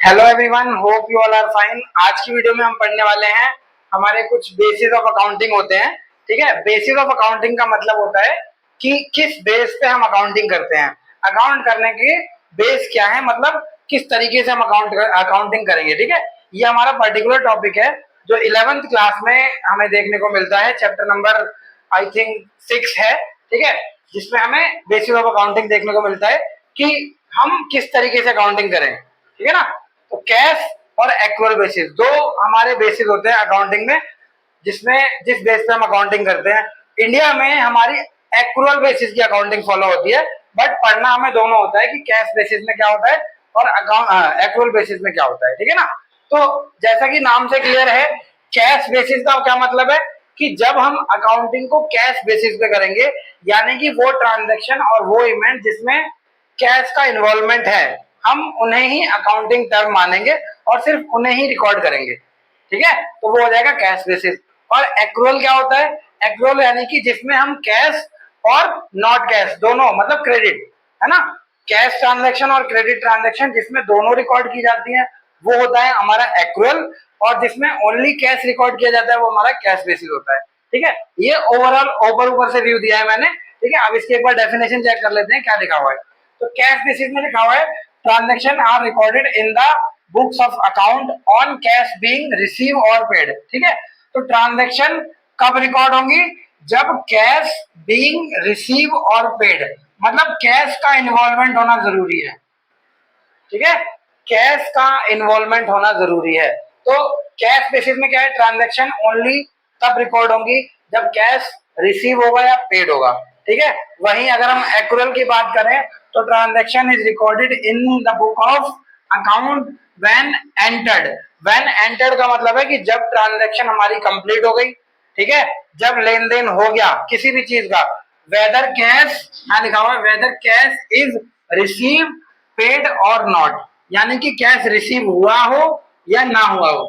Hello everyone, hope you all are fine. आज की video में हम पढ़ने वाले हैं हमारे कुछ बेसिस ऑफ अकाउंटिंग होते हैं। ठीक है, बेसिस ऑफ अकाउंटिंग का मतलब होता है कि किस बेस पे हम अकाउंटिंग करते हैं। अकाउंट करने की बेस क्या है, मतलब किस तरीके से हम अकाउंटिंग करेंगे। ठीक है, ये हमारा पर्टिकुलर टॉपिक है जो 11th क्लास में हमें देखने को मिलता है। चैप्टर नंबर आई थिंक 6 है। ठीक है, जिसमें हमें बेसिस ऑफ अकाउंटिंग देखने को मिलता है कि हम किस तरीके से अकाउंटिंग करें। ठीक है ना, तो कैश और एक्रुअल बेसिस दो हमारे बेसिस होते हैं अकाउंटिंग में, जिस बेस पे हम अकाउंटिंग करते हैं। इंडिया में हमारी एक्रुअल बेसिस की अकाउंटिंग फॉलो होती है, बट पढ़ना हमें दोनों होता है कि कैश बेसिस में क्या होता है और अकाउंट एक्रुअल बेसिस में क्या होता है। ठीक है ना, तो जैसा कि नाम से क्लियर है, कैश बेसिस का क्या मतलब है कि जब हम अकाउंटिंग को कैश बेसिस पे करेंगे, यानी कि वो ट्रांजैक्शन और वो इवेंट जिसमें कैश का इन्वॉल्वमेंट है, हम उन्हें ही अकाउंटिंग टर्म मानेंगे और सिर्फ उन्हें ही रिकॉर्ड करेंगे। ठीक है, तो वो हो जाएगा कैश बेसिस। और एक्रुअल क्या होता है? एक्रुअल यानी कि जिसमें हम कैश और नॉट कैश दोनों, मतलब क्रेडिट, है ना, कैश ट्रांजैक्शन और क्रेडिट ट्रांजैक्शन जिसमें दोनों रिकॉर्ड की जाती है, वो होता है हमारा एक्रुअल। और जिसमें ओनली कैश रिकॉर्ड किया जाता है वो हमारा कैश बेसिस होता है। ठीक है, ये ओवरऑल ऊपर से व्यू दिया है मैंने। ठीक है, अब इसके एक बार डेफिनेशन चेक कर लेते हैं क्या लिखा हुआ है। तो कैश बेसिस में लिखा हुआ है, transaction are recorded in the books of account on cash being receive और पेड। ठीक है, तो ट्रांजैक्शन कब रिकॉर्ड होंगी? जब कैश बीइंग रिसीव और पेड, मतलब कैश का इन्वॉल्वमेंट होना जरूरी है। ठीक है, कैश का इन्वॉल्वमेंट होना जरूरी है। तो कैश बेसिस में क्या है, ट्रांजैक्शन ओनली तब रिकॉर्ड होंगी जब कैश रिसीव होगा या पेड होगा। ठीक है, वहीं अगर हम एक्रुअल की बात करें तो transaction is recorded in the book of account when entered. When entered का मतलब है कि जब ट्रांजैक्शन हमारी कंप्लीट हो गई। ठीक है, जब लेन देन हो गया किसी भी चीज का, वेदर कैश, यहां लिखा हुआ है whether cash is receive paid और नॉट, यानी कि कैश रिसीव हुआ हो या ना हुआ हो।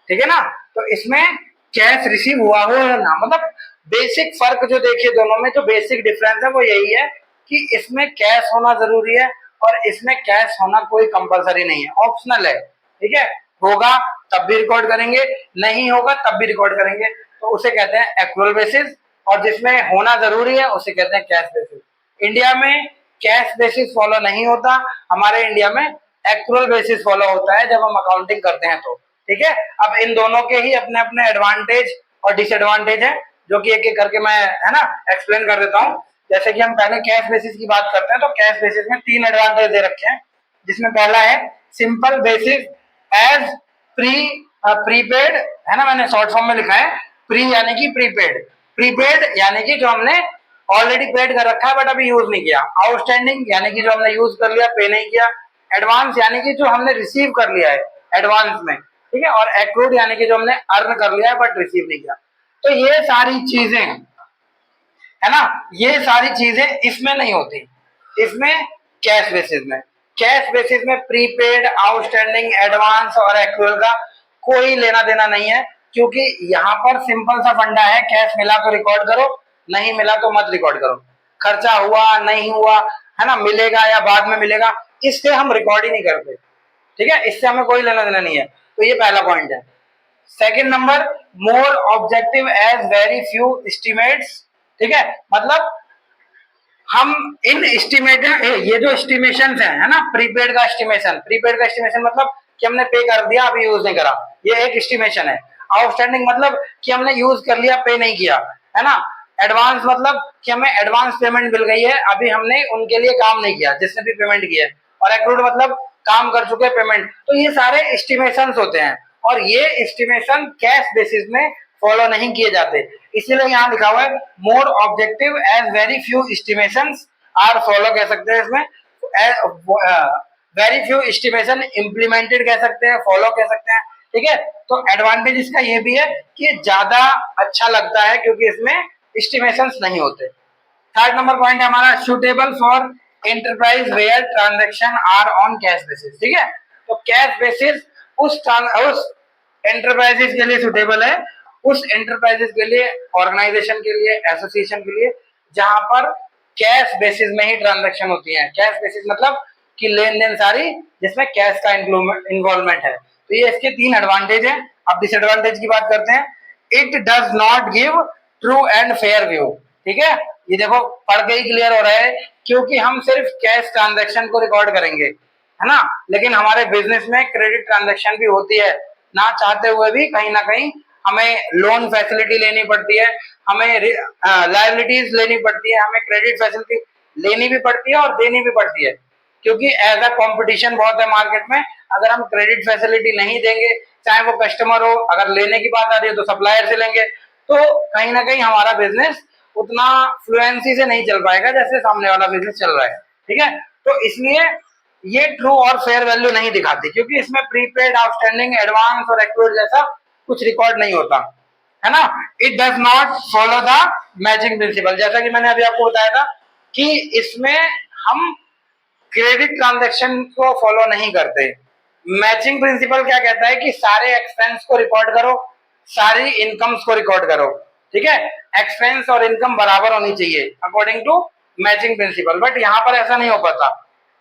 ठीक है ना, तो इसमें कैश रिसीव हुआ हो या ना, मतलब बेसिक फर्क जो देखिए दोनों में, जो बेसिक डिफरेंस है वो यही है कि इसमें कैश होना जरूरी है और इसमें कैश होना कोई कंपलसरी नहीं है, ऑप्शनल है। ठीक है, होगा तब भी रिकॉर्ड करेंगे, नहीं होगा तब भी रिकॉर्ड करेंगे, तो उसे कहते हैं एक्रुअल बेसिस। और जिसमें होना जरूरी है उसे कहते हैं कैश बेसिस। इंडिया में कैश बेसिस फॉलो नहीं होता, हमारे इंडिया में एक्रुअल बेसिस फॉलो होता है जब हम अकाउंटिंग करते हैं तो। ठीक है, अब इन दोनों के ही अपने अपने एडवांटेज और डिसएडवांटेज है, जो कि एक एक करके मैं, है ना, एक्सप्लेन कर देता हूँ। जैसे कि हम पहले कैश बेसिस की बात करते हैं, तो कैश बेसिस में 3 एडवांटेज दे रखे हैं, जिसमें पहला है सिंपल बेसिस एज प्रीपेड, है ना, मैंने शॉर्ट फॉर्म में लिखा है। प्री यानी कि प्रीपेड, प्रीपेड यानी कि जो हमने ऑलरेडी पेड कर रखा है बट अभी यूज नहीं किया। आउटस्टैंडिंग यानी कि जो हमने यूज कर लिया, पे नहीं किया। एडवांस यानी कि जो हमने रिसीव कर लिया है एडवांस में। ठीक है, और एक्रूड यानी कि जो हमने अर्न कर लिया है बट रिसीव नहीं किया। तो ये सारी चीजें, है ना, ये सारी चीजें इसमें नहीं होती, इसमें कैश बेसिस में। कैश बेसिस में प्रीपेड, आउटस्टैंडिंग, एडवांस और एक्रूअल का कोई लेना देना नहीं है, क्योंकि यहाँ पर सिंपल सा फंडा है, कैश मिला तो रिकॉर्ड करो, नहीं मिला तो मत रिकॉर्ड करो। खर्चा हुआ नहीं हुआ, है ना, मिलेगा या बाद में मिलेगा, इससे हम रिकॉर्ड ही नहीं करते। ठीक है, इससे हमें कोई लेना देना नहीं है। तो ये पहला पॉइंट है। Second number, more objective as very few estimates. ठीक है, मतलब हम इन एस्टिमेट, ये जो एस्टिमेशन है ना, प्रीपेड का एस्टिमेशन, प्रीपेड का एस्टिमेशन मतलब कि हमने पे कर दिया अभी यूज नहीं करा, ये एक एस्टिमेशन है। आउटस्टैंडिंग मतलब कि हमने यूज कर लिया, पे नहीं किया, है ना। एडवांस मतलब कि हमें एडवांस पेमेंट मिल गई है, अभी हमने उनके लिए काम नहीं किया जिसने भी पेमेंट किया है। और एक्रूड मतलब काम कर चुके पेमेंट। तो ये सारे एस्टिमेशन होते हैं और ये एस्टिमेशन कैश बेसिस में फॉलो नहीं किए जाते। इसीलिए यहाँ लिखा हुआ है more objective as very few estimations are follow, कह सकते हैं इसमें वेरी फ्यू एस्टिमेशन इम्प्लीमेंटेड कह सकते हैं, फॉलो कह सकते हैं। ठीक है, तो एडवांटेज इसका ये भी है कि ये ज्यादा अच्छा लगता है क्योंकि इसमें एस्टिमेशंस नहीं होते। थर्ड नंबर पॉइंट है हमारा suitable for enterprise where transaction are on cash basis. ठीक है, तो कैश बेसिस उस एंटरप्राइजेस के लिए सुटेबल है, उस एंटरप्राइजेस के लिए, ऑर्गेनाइजेशन के लिए, एसोसिएशन के लिए, जहां पर कैश बेसिस में ही ट्रांजैक्शन होती है। कैश बेसिस मतलब कि लेन देन सारी जिसमें कैश का इन्वॉल्वमेंट है। तो ये इसके 3 एडवांटेज हैं। अब डिसएडवांटेज की बात करते हैं। It does not give true and fair view. ठीक है, ये देखो पढ़ के ही क्लियर हो रहा है, क्योंकि हम सिर्फ कैश ट्रांजैक्शन को रिकॉर्ड करेंगे, है ना, लेकिन हमारे बिजनेस में क्रेडिट ट्रांजैक्शन भी होती है। ना चाहते हुए भी कहीं ना कहीं हमें लोन फैसिलिटी लेनी पड़ती है, हमें लायबिलिटीज लेनी पड़ती है, हमें क्रेडिट फैसिलिटी लेनी भी पड़ती है और देनी भी पड़ती है, क्योंकि एज अ कंपटीशन बहुत है मार्केट में। अगर हम क्रेडिट फैसिलिटी नहीं देंगे, चाहे वो कस्टमर हो, अगर लेने की बात आ रही है तो सप्लायर से लेंगे, तो कहीं ना कहीं हमारा बिजनेस उतना फ्लुएंसी से नहीं चल पाएगा जैसे सामने वाला बिजनेस चल रहा है। ठीक है, तो इसलिए ये ट्रू और फेयर वैल्यू नहीं दिखाती, क्योंकि इसमें प्रीपेड, आउटस्टैंडिंग, एडवांस और एक्रूड जैसा कुछ रिकॉर्ड नहीं होता, है ना। It does not follow the matching principal, जैसा कि मैंने अभी आपको बताया था कि इसमें हम क्रेडिट ट्रांजैक्शन को फॉलो नहीं करते। मैचिंग प्रिंसिपल क्या कहता है कि सारे एक्सपेंस को रिकॉर्ड करो, सारी इनकम्स को रिकॉर्ड करो। ठीक है, एक्सपेंस और इनकम बराबर होनी चाहिए according to matching principle, but यहाँ पर ऐसा नहीं हो पाता,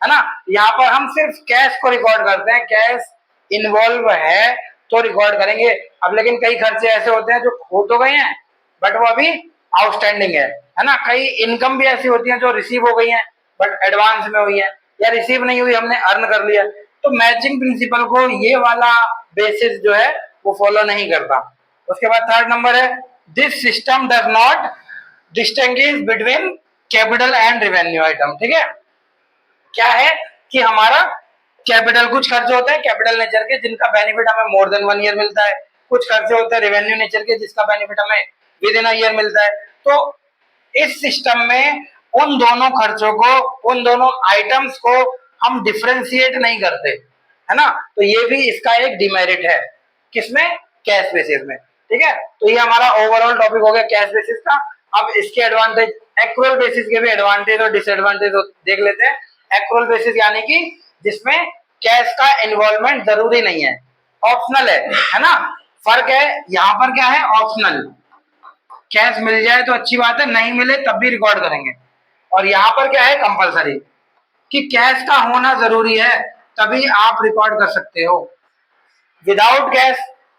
है ना। यहाँ पर हम सिर्फ कैश को रिकॉर्ड करते हैं, कैश इन्वॉल्व है तो रिकॉर्ड करेंगे। अब लेकिन कई खर्चे ऐसे होते हैं जो हो तो गए हैं बट वो अभी आउटस्टैंडिंग है ना। कई इनकम भी ऐसी होती है जो रिसीव हो गई है बट एडवांस में हुई है, या रिसीव नहीं हुई, हमने अर्न कर लिया। तो मैचिंग प्रिंसिपल को ये वाला बेसिस जो है वो फॉलो नहीं करता। उसके बाद थर्ड नंबर है, this system does not distinguish between capital and revenue item. ठीक है, क्या है कि हमारा कैपिटल, कुछ खर्चे होते हैं कैपिटल नेचर के जिनका बेनिफिट हमें मोर देन 1 ईयर मिलता है, कुछ खर्चे होते हैं रेवेन्यू नेचर के जिसका बेनिफिट हमें विद इन अ ईयर मिलता है। तो इस सिस्टम में उन दोनों खर्चों को, उन दोनों आइटम्स को हम डिफरेंशिएट नहीं करते, है ना। तो ये भी इसका एक डिमेरिट है, किसमें, कैश बेसिस में। ठीक है, तो ये हमारा ओवरऑल टॉपिक हो गया कैश बेसिस का। अब इसके एडवांटेज, एक्रूअल बेसिस के भी एडवांटेज और डिसएडवांटेज देख लेते हैं। एक्रूअल बेसिस यानी कि जिसमें कैश का इन्वॉल्वमेंट जरूरी नहीं है, ऑप्शनल है ना। फर्क है, यहाँ पर क्या है, ऑप्शनल, कैश मिल जाए तो अच्छी बात है, नहीं मिले तब भी रिकॉर्ड करेंगे। और यहाँ पर क्या है, कंपलसरी, कि कैश का होना जरूरी है तभी आप रिकॉर्ड कर सकते हो, विदाउट कैश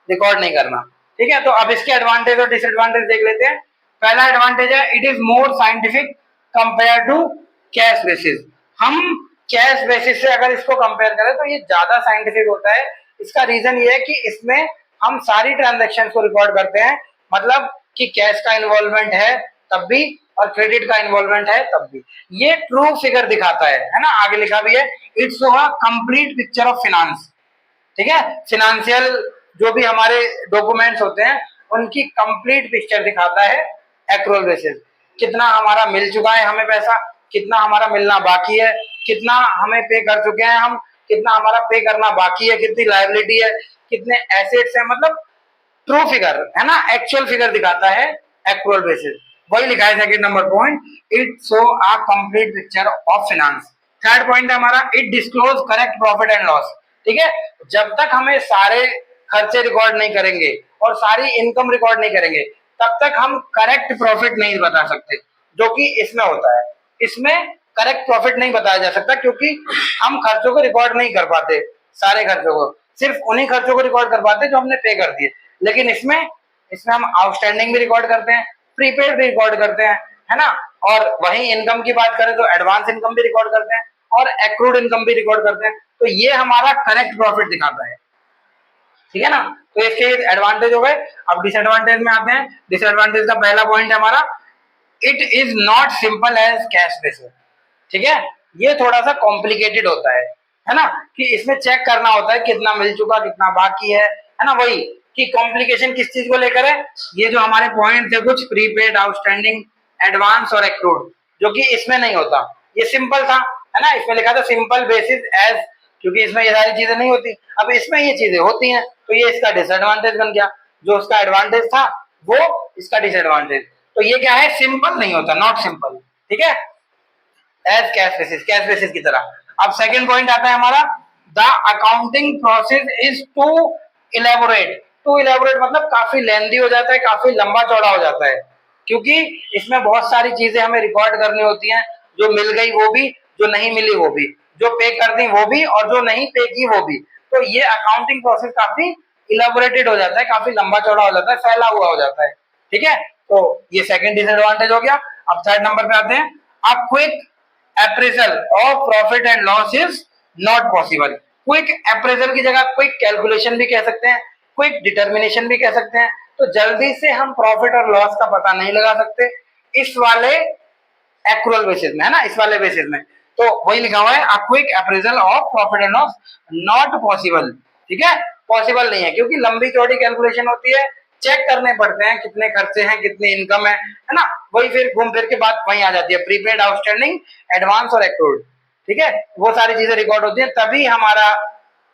रिकॉर्ड नहीं करना। ठीक है, तो अब इसके एडवांटेज और डिसएडवांटेज देख लेते हैं। पहला एडवांटेज है, it is more scientific compare to cash basis. हम कैश बेसिस से अगर इसको कंपेयर करें तो ये ज्यादा साइंटिफिक होता है। इसका रीजन ये है कि इसमें हम सारी ट्रांजेक्शन को रिकॉर्ड करते हैं, मतलब कि कैश का इन्वॉल्वमेंट है तब भी और क्रेडिट का इन्वॉल्वमेंट है तब भी। ये ट्रू फिगर दिखाता है ना। आगे लिखा भी है, it's show a complete picture of finance. ठीक है, फिनेंशियल जो भी हमारे डॉक्यूमेंट्स होते हैं उनकी कंप्लीट पिक्चर दिखाता है एक्रूअल बेसिस। कितना हमारा मिल चुका है हमें पैसा, कितना हमारा मिलना बाकी है, कितना हमें पे कर चुके हैं हम, कितना हमारा पे करना बाकी है, कितनी लायबिलिटी है, कितने एसेट्स है, मतलब ट्रू फिगर है ना, एक्चुअल फिगर दिखाता है एक्रूअल बेसिस। वही लिखा है second number point, it show a complete picture of finance. Third point है हमारा, it disclose correct profit and loss. ठीक है, जब तक हमें सारे खर्चे रिकॉर्ड नहीं करेंगे और सारी इनकम रिकॉर्ड नहीं करेंगे तब तक हम करेक्ट प्रॉफिट नहीं बता सकते, जो कि इसमें होता है। इसमें करेक्ट प्रॉफिट नहीं बताया जा सकता क्योंकि हम खर्चों को रिकॉर्ड नहीं कर पाते, सारे खर्चों को, सिर्फ उन्हीं खर्चों को रिकॉर्ड कर पाते जो हमने पे कर दिए। लेकिन इसमें हम आउटस्टैंडिंग भी रिकॉर्ड करते हैं, प्रीपेड भी रिकॉर्ड करते हैं, है ना। और वहीं इनकम की बात करें तो एडवांस इनकम भी रिकॉर्ड करते हैं और एक्रूड इनकम भी रिकॉर्ड करते हैं। तो ये हमारा करेक्ट प्रॉफिट दिखाता है। ठीक है ना, तो इसके एडवांटेज हो गए। अब डिसएडवांटेज में आते हैं। डिसएडवांटेज का पहला पॉइंट है हमारा, it is not simple as cash basis. ठीक है, ये थोड़ा सा कॉम्प्लिकेटेड होता है ना, कि इसमें चेक करना होता है कितना मिल चुका कितना बाकी है ना। वही कि कॉम्प्लिकेशन किस चीज को लेकर है, ये जो हमारे पॉइंट थे कुछ, प्रीपेड, आउटस्टैंडिंग, एडवांस और एक्रूड, जो कि इसमें नहीं होता। ये सिंपल था, है ना, इसमें लिखा था सिंपल बेसिस एज, क्योंकि इसमें ये सारी चीजें नहीं होती। अब इसमें ये चीजें होती हैं तो ये इसका डिसएडवांटेज बन गया। जो उसका एडवांटेज था वो इसका डिसएडवांटेज। तो ये क्या है, सिंपल नहीं होता, नॉट सिंपल। ठीक है, एज कैश बेसिस की तरह। अब सेकंड पॉइंट आता है हमारा, the accounting process is too elaborate. Too elaborate मतलब काफी लेंदी हो जाता है, काफी लंबा चौड़ा हो जाता है, क्योंकि इसमें बहुत सारी चीजें हमें रिकॉर्ड करनी होती हैं, जो मिल गई वो भी, जो नहीं मिली वो भी, जो पे कर दी वो भी और जो नहीं पे की वो भी। तो ये अकाउंटिंग प्रोसेस काफी इलेबोरेटेड हो जाता है, काफी लंबा चौड़ा हो जाता है, फैला हुआ हो जाता है। ठीक है, तो ये सेकंड डिसएडवांटेज हो गया। अब थर्ड नंबर पे आते हैं, a quick appraisal of profit and loss is not possible. Quick appraisal की जगह क्विक कैलकुलेशन भी कह सकते हैं, क्विक डिटर्मिनेशन भी कह सकते हैं। तो जल्दी से हम प्रॉफिट और लॉस का पता नहीं लगा सकते इस वाले एक्रुअल बेसिस में, है ना, इस वाले बेसिस में। तो वही लिखा हुआ है, a quick appraisal of profit and loss not possible. ठीक है, पॉसिबल नहीं है क्योंकि लंबी चौड़ी कैलकुलेशन होती है, चेक करने पड़ते हैं कितने खर्चे हैं, कितनी इनकम है ना। वही फिर घूम फिर के बात वहीं आ जाती है, प्रीपेड, आउटस्टैंडिंग, एडवांस और एक्रूड। ठीक है, वो सारी चीजें रिकॉर्ड होती है, तभी हमारा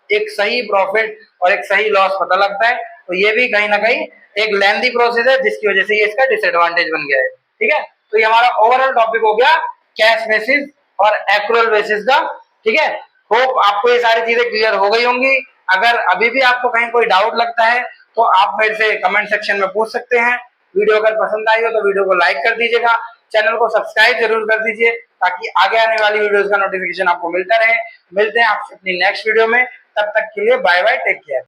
एक सही प्रॉफिट और एक सही लॉस पता लगता है। तो ये भी कहीं ना कहीं एक लेंथी प्रोसेस है, जिसकी वजह से ये इसका डिसएडवांटेज बन गया है। ठीक है, तो ये हमारा ओवरऑल टॉपिक हो गया कैश बेसिस और एक्रूअल बेसिस का। ठीक है, होप आपको ये सारी चीजें क्लियर हो गई होंगी। अगर अभी भी आपको कहीं कोई डाउट लगता है तो आप मेरे से कमेंट सेक्शन में पूछ सकते हैं। वीडियो अगर पसंद आई हो तो वीडियो को लाइक कर दीजिएगा, चैनल को सब्सक्राइब जरूर कर दीजिए ताकि आगे आने वाली वीडियोस का नोटिफिकेशन आपको मिलता रहे। मिलते हैं आपसे अपनी नेक्स्ट वीडियो में, तब तक के लिए बाय बाय, टेक केयर।